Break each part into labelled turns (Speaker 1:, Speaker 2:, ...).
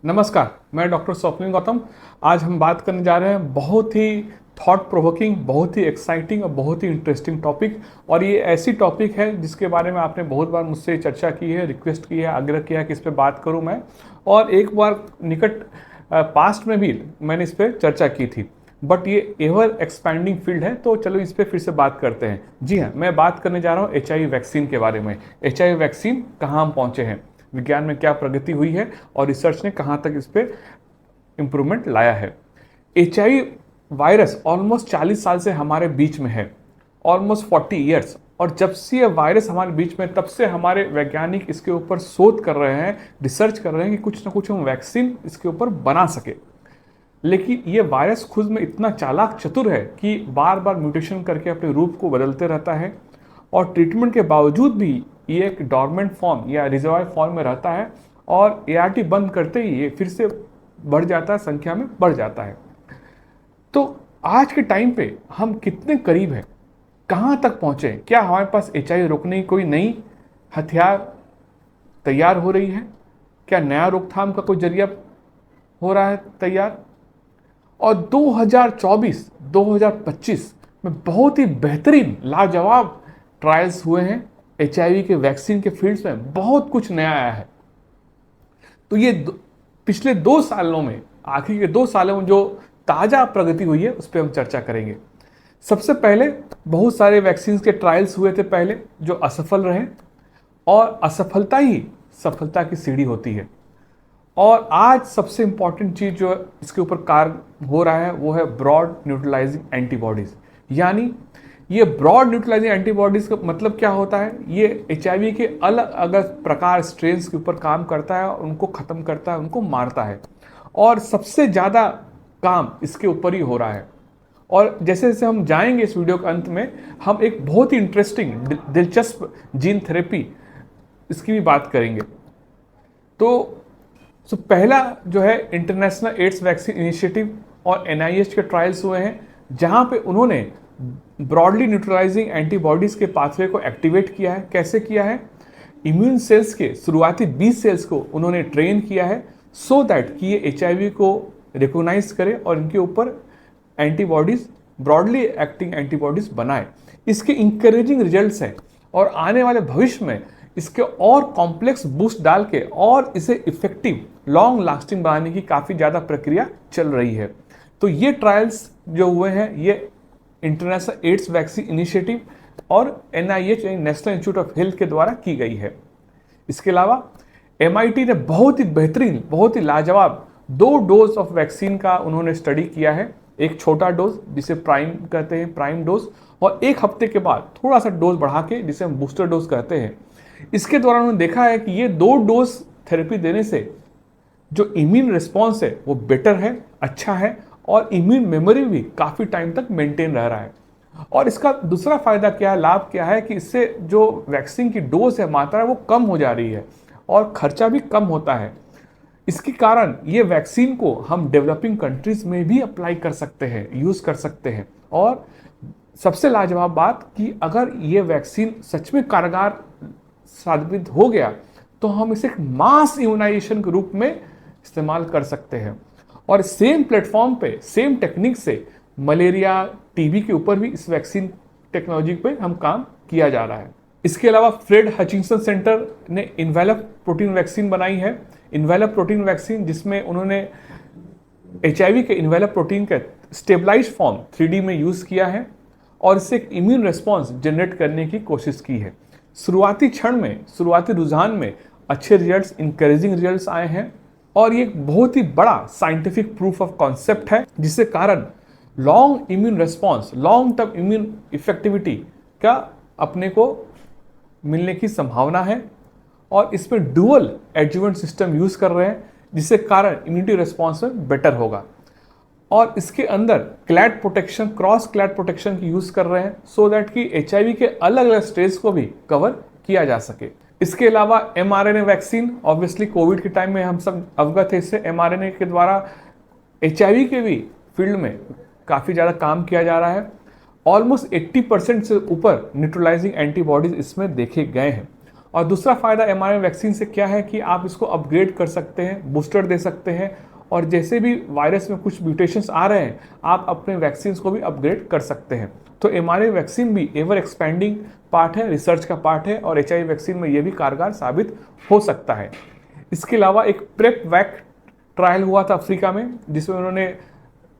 Speaker 1: नमस्कार, मैं डॉक्टर स्वप्निल गौतम। आज हम बात करने जा रहे हैं बहुत ही थॉट प्रोवोकिंग, बहुत ही एक्साइटिंग और बहुत ही इंटरेस्टिंग टॉपिक। और ये ऐसी टॉपिक है जिसके बारे में आपने बहुत बार मुझसे चर्चा की है, रिक्वेस्ट की है, आग्रह किया कि इस पर बात करूं मैं। और एक बार निकट पास्ट में भी मैंने इस पर चर्चा की थी, बट ये एवर एक्सपैंडिंग फील्ड है, तो चलो इस पर फिर से बात करते हैं। जी हाँ, मैं बात करने जा रहा हूँ HIV वैक्सीन के बारे में। HIV वैक्सीन कहाँ हम पहुँचे हैं, विज्ञान में क्या प्रगति हुई है और रिसर्च ने कहाँ तक इस पर इम्प्रूवमेंट लाया है। HIV वायरस ऑलमोस्ट 40 साल से हमारे बीच में है, ऑलमोस्ट 40 ईयर्स। और जब से ये वायरस हमारे बीच में, तब से हमारे वैज्ञानिक इसके ऊपर शोध कर रहे हैं, रिसर्च कर रहे हैं कि कुछ ना कुछ हम वैक्सीन इसके ऊपर बना सके। लेकिन ये वायरस खुद में इतना चालाक चतुर है कि बार बार म्यूटेशन करके अपने रूप को बदलते रहता है, और ट्रीटमेंट के बावजूद भी ये एक डॉर्मेंट फॉर्म या रिजर्वायर फॉर्म में रहता है, और ART बंद करते ही ये फिर से बढ़ जाता है, संख्या में बढ़ जाता है। तो आज के टाइम पे हम कितने करीब हैं, कहाँ तक पहुँचे? क्या हमारे पास HIV रोकने की कोई नई हथियार तैयार हो रही है? क्या नया रोकथाम का कोई जरिया हो रहा है तैयार? और 2024-2025 में बहुत ही बेहतरीन लाजवाब ट्रायल्स हुए हैं HIV के वैक्सीन के फील्ड्स में। बहुत कुछ नया आया है। तो ये पिछले 2 सालों में, आखिर के 2 सालों में जो ताज़ा प्रगति हुई है उस पर हम चर्चा करेंगे। सबसे पहले बहुत सारे वैक्सीन के ट्रायल्स हुए थे पहले, जो असफल रहे, और असफलता ही सफलता की सीढ़ी होती है। और आज सबसे इंपॉर्टेंट चीज़ जो इसके ऊपर कार्य हो रहा है वो है ब्रॉड न्यूट्रलाइजिंग एंटीबॉडीज़। यानी ये ब्रॉड न्यूट्रलाइजिंग एंटीबॉडीज़ का मतलब क्या होता है? ये HIV के अलग अलग प्रकार, स्ट्रेन्स के ऊपर काम करता है और उनको ख़त्म करता है, उनको मारता है। और सबसे ज़्यादा काम इसके ऊपर ही हो रहा है। और जैसे जैसे हम जाएंगे इस वीडियो के अंत में, हम एक बहुत ही इंटरेस्टिंग, दिलचस्प जीन थेरेपी इसकी भी बात करेंगे। तो पहला जो है इंटरनेशनल एड्स वैक्सीन इनिशिएटिव और NIH के ट्रायल्स हुए हैं, जहां पे उन्होंने ब्रॉडली न्यूट्रलाइजिंग एंटीबॉडीज के पाथवे को एक्टिवेट किया है। कैसे किया है? इम्यून सेल्स के शुरुआती 20 सेल्स को उन्होंने ट्रेन किया है, सो दैट कि ये HIV को रिकॉग्नाइज करे और इनके ऊपर एंटीबॉडीज, ब्रॉडली एक्टिंग एंटीबॉडीज बनाए। इसके इंकरेजिंग रिजल्ट्स हैं, और आने वाले भविष्य में इसके और कॉम्प्लेक्स बूस्ट डाल के और इसे इफेक्टिव, लॉन्ग लास्टिंग बनाने की काफ़ी ज़्यादा प्रक्रिया चल रही है। तो ये ट्रायल्स जो हुए हैं, ये इंटरनेशनल एड्स वैक्सीन इनिशिएटिव और NIH national institute of health के द्वारा की गई है। इसके अलावा MIT ने बहुत ही बेहतरीन, बहुत ही लाजवाब 2 डोज ऑफ वैक्सीन का उन्होंने स्टडी किया है। एक छोटा डोज जिसे प्राइम कहते हैं, प्राइम डोज, और 1 हफ्ते के बाद थोड़ा सा डोज बढ़ा के जिसे हम बूस्टर डोज कहते हैं। इसके दौरान उन्होंने देखा है कि ये 2 डोज थेरेपी देने से जो इम्यून रिस्पॉन्स है वो बेटर है, अच्छा है, और इम्यून मेमोरी भी काफ़ी टाइम तक मेंटेन रह रहा है। और इसका दूसरा फायदा क्या है, लाभ क्या है, कि इससे जो वैक्सीन की डोज है, मात्रा है, वो कम हो जा रही है और खर्चा भी कम होता है। इसके कारण ये वैक्सीन को हम डेवलपिंग कंट्रीज में भी अप्लाई कर सकते हैं, यूज़ कर सकते हैं। और सबसे लाजवाब बात कि अगर ये वैक्सीन सच में कारगर साबित हो गया, तो हम इसे एक मास इम्यूनाइजेशन के रूप में इस्तेमाल कर सकते हैं। और सेम प्लेटफॉर्म पे, सेम टेक्निक से मलेरिया, TB के ऊपर भी इस वैक्सीन टेक्नोलॉजी पे हम काम किया जा रहा है। इसके अलावा फ्रेड हचिंसन सेंटर ने इन्वेलप प्रोटीन वैक्सीन बनाई है। इन्वेलप प्रोटीन वैक्सीन, जिसमें उन्होंने HIV के इन्वेलप प्रोटीन का स्टेबलाइज्ड फॉर्म 3D में यूज़ किया है और इससे एक इम्यून रिस्पॉन्स जनरेट करने की कोशिश की है। शुरुआती क्षण में, शुरुआती रुझान में अच्छे रिजल्ट्स, इंकरेजिंग रिजल्ट्स आए हैं, और ये एक बहुत ही बड़ा साइंटिफिक प्रूफ ऑफ कॉन्सेप्ट है, जिसके कारण long immune response, long term immune effectivity का अपने को मिलने की संभावना है। और इसमें डुअल एडजुवेंट सिस्टम यूज़ कर रहे हैं, जिससे कारण इम्यूनिटी रिस्पॉन्स में बेटर होगा। और इसके अंदर clad protection, cross clad protection की यूज़ कर रहे हैं, सो दैट कि HIV के अलग अलग स्टेज को भी कवर किया जा सके। इसके अलावा mRNA वैक्सीन, ऑब्वियसली कोविड के टाइम में हम सब अवगत है इससे, mRNA के द्वारा HIV के भी फील्ड में काफ़ी ज़्यादा काम किया जा रहा है। ऑलमोस्ट 80% से ऊपर न्यूट्रलाइजिंग एंटीबॉडीज इसमें देखे गए हैं। और दूसरा फ़ायदा mRNA वैक्सीन से क्या है कि आप इसको अपग्रेड कर सकते हैं, बूस्टर दे सकते हैं, और जैसे भी वायरस में कुछ म्यूटेशंस आ रहे हैं आप अपने वैक्सीन को भी अपग्रेड कर सकते हैं। तो mRNA वैक्सीन भी एवर एक्सपेंडिंग पार्ट है, रिसर्च का पार्ट है, और HIV वैक्सीन में ये भी कारगर साबित हो सकता है। इसके अलावा एक प्रेप वैक ट्रायल हुआ था अफ्रीका में, जिसमें उन्होंने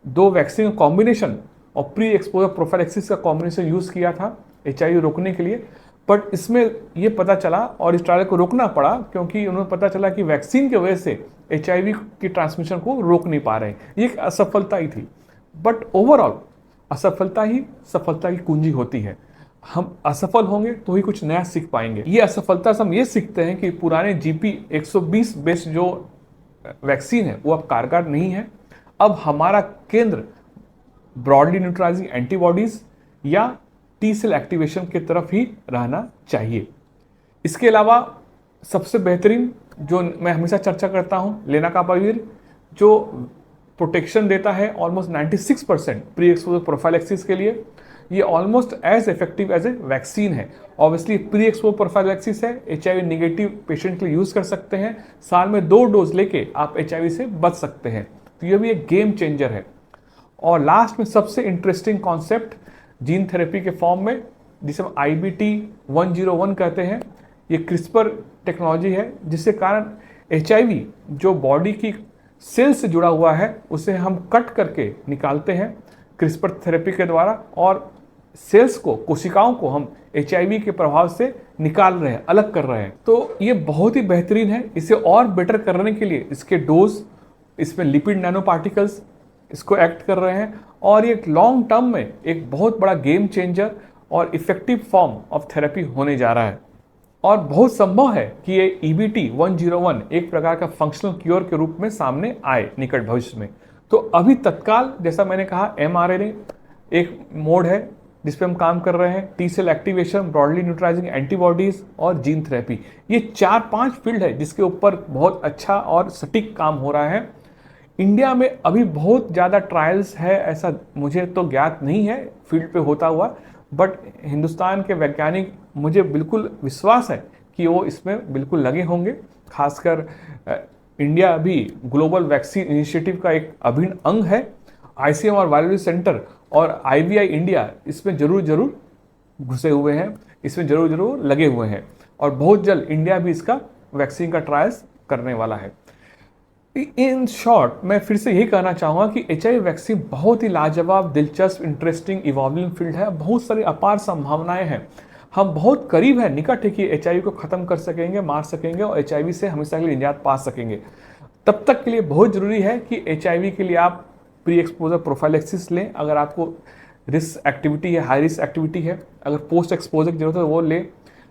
Speaker 1: 2 वैक्सीन का कॉम्बिनेशन और प्री एक्सपोजर प्रोफाइलैक्सिस का कॉम्बिनेशन यूज़ किया था HIV रोकने के लिए। बट इसमें ये पता चला, और इस ट्रायल को रोकना पड़ा क्योंकि उन्हें पता चला कि वैक्सीन की वजह से HIV की ट्रांसमिशन को रोक नहीं पा रहे हैं। ये एक असफलता ही थी। बट ओवरऑल असफलता ही सफलता की कुंजी होती है। हम असफल होंगे तो ही कुछ नया सीख पाएंगे। ये असफलता से हम ये सीखते हैं कि पुराने GP 120 बेस्ड जो वैक्सीन है वो अब कारगर नहीं है। अब हमारा केंद्र ब्रॉडली न्यूट्रलाइजिंग एंटीबॉडीज या टी सेल एक्टिवेशन की तरफ ही रहना चाहिए। इसके अलावा सबसे बेहतरीन जो मैं हमेशा चर्चा करता हूँ, लेनाकापाविर, जो प्रोटेक्शन देता है ऑलमोस्ट 96% प्री एक्सपोजर प्रोफाइलैक्सिस के लिए। ये almost as effective as a vaccine है। ऑब्वियसली प्री एक्सपोजर प्रोफाइलैक्सिस है, HIV नेगेटिव पेशेंट के लिए यूज़ कर सकते हैं। साल में 2 डोज लेके आप HIV से बच सकते हैं। तो ये भी एक गेम चेंजर है। और लास्ट में सबसे इंटरेस्टिंग कॉन्सेप्ट जीन थेरेपी के फॉर्म में, जिसे हम IBT101 कहते हैं, ये क्रिस्पर टेक्नोलॉजी है, जिसके कारण HIV जो बॉडी की सेल से जुड़ा हुआ है उसे हम कट करके निकालते हैं क्रिस्पर थेरेपी के द्वारा, और सेल्स को, कोशिकाओं को हम HIV के प्रभाव से निकाल रहे हैं, अलग कर रहे हैं। तो ये बहुत ही बेहतरीन है। इसे और बेटर करने के लिए इसके डोज, इसमें लिपिड नैनो पार्टिकल्स इसको एक्ट कर रहे हैं, और ये लॉन्ग टर्म में एक बहुत बड़ा गेम चेंजर और इफेक्टिव फॉर्म ऑफ थेरेपी होने जा रहा है। और बहुत संभव है कि ये EBT101 एक प्रकार का फंक्शनल क्योर के रूप में सामने आए निकट भविष्य में। तो अभी तत्काल, जैसा मैंने कहा, mRNA एक मोड है जिस पे हम काम कर रहे हैं, T cell activation, broadly neutralising antibodies और जीन थेरेपी। ये 4-5 फील्ड है जिसके ऊपर बहुत अच्छा और सटीक काम हो रहा है। इंडिया में अभी बहुत ज़्यादा ट्रायल्स है ऐसा मुझे तो ज्ञात नहीं है फील्ड पे होता हुआ, बट हिंदुस्तान के वैज्ञानिक, मुझे बिल्कुल विश्वास है कि वो इसमें बिल्कुल लगे होंगे। खासकर इंडिया अभी ग्लोबल वैक्सीन इनिशिएटिव का एक अभिन्न अंग है। ICM और वायरोलॉजी सेंटर और IVI इंडिया इसमें जरूर घुसे हुए हैं, इसमें जरूर लगे हुए हैं, और बहुत जल्द इंडिया भी इसका वैक्सीन का ट्रायल्स करने वाला है। इन शॉर्ट मैं फिर से यही कहना चाहूँगा कि HIV वैक्सीन बहुत ही लाजवाब, दिलचस्प, इंटरेस्टिंग, इवॉल्विंग फील्ड है। बहुत सारी अपार संभावनाएं हैं। हम बहुत करीब है, निकट है कि HIV को ख़त्म कर सकेंगे, मार सकेंगे, और HIV से हमेशा के लिए निजात पा सकेंगे। तब तक के लिए बहुत ज़रूरी है कि HIV के लिए आप प्री एक्सपोजर प्रोफाइलैक्सिस लें अगर आपको रिस्क एक्टिविटी है, हाई रिस्क एक्टिविटी है। अगर पोस्ट एक्सपोजर की जरूरत है वो लें।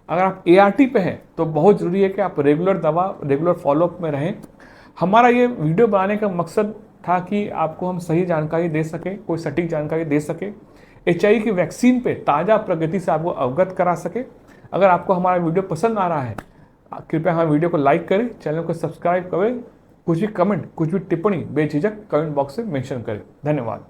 Speaker 1: अगर आप ART पे हैं तो बहुत ज़रूरी है कि आप रेगुलर दवा, रेगुलर फॉलोअप में रहें। हमारा ये वीडियो बनाने का मकसद था कि आपको हम सही जानकारी दे सकें, कोई सटीक जानकारी दे सके, HIV की वैक्सीन पे ताज़ा प्रगति से आपको अवगत करा सके। अगर आपको हमारा वीडियो पसंद आ रहा है, कृपया हमारे वीडियो को लाइक करें, चैनल को सब्सक्राइब करें, कुछ भी कमेंट, कुछ भी टिप्पणी बेझिझक कमेंट बॉक्स में मेंशन करें। धन्यवाद।